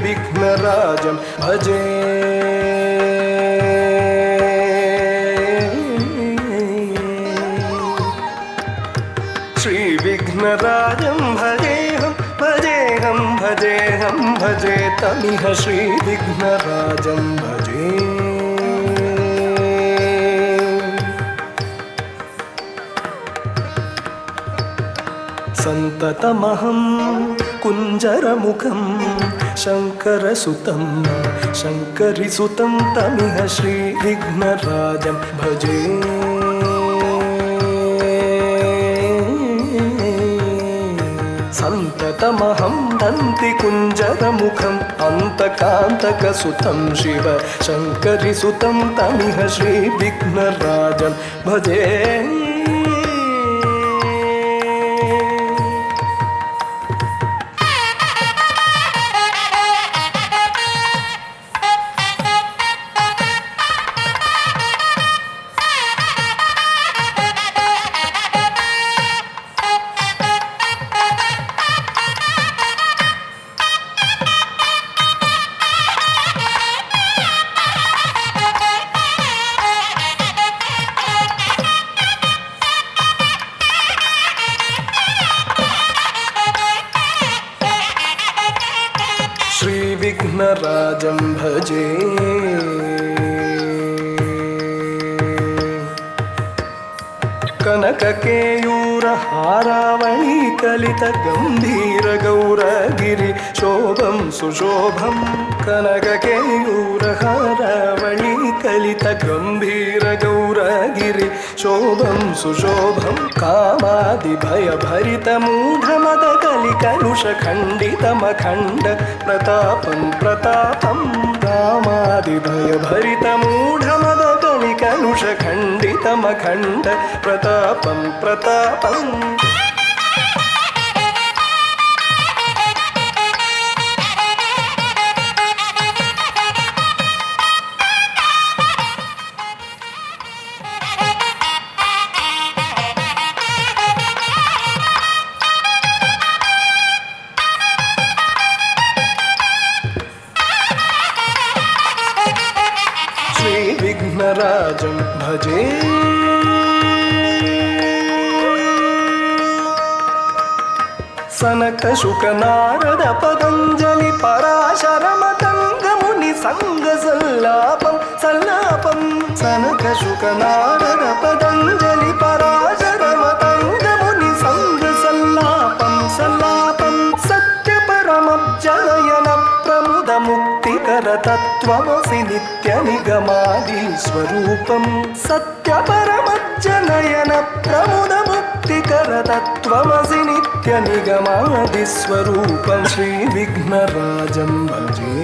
श्रीविघ्नराजं भजे श्रीविघ्नराजं भजेऽहं भजेऽहं भजेऽहं भजे तमिह श्रीविघ्नराजं भजे संततमहं कुञ्जरमुखं शङ्करसुतं शङ्करिसुतं तमिह श्रीविघ्नराजं भजे संततमहं दन्तिकुञ्जरमुखम् अन्तकान्तकसुतं शिव शङ्करिसुतं तमिह श्रीविघ्नराजं भजे श्रीविघ्नराजं भजे कनककेयूरहारावळी कलितगम्भीरगौरगिरि शोभं सुशोभं कनककेयूरहारावळी कलितगम्भीरगौरगिरि शोभं सुशोभं कामादिभयभरितमूढमदकलिकलुषखण्डितमखण्ड प्रतापं प्रतापं कामादिभयभरितमूढमदकलिकलुषखण्डितमखण्ड प्रतापं प्रतापं श्रीविघ्नराजं भजे सनकशुकनारद पतञ्जलि पराशरमतङ्गमुनि सङ्गसल्लापं सल्लापं सनकशुकनारद पतञ्जलि पराशरमतङ्गमुनि सङ्गसल्लापं सल्लापं सत्यपरमब्जनयन प्रमुदमुक्तिकर तत्त्वमसि नित्यनिगमादिस्वरूपं सत्यपरमज्जनयन प्रमुदमुक्तिकर तत्त्वमसि नित्यनिगमादिस्वरूपं श्रीविघ्नराजं भजे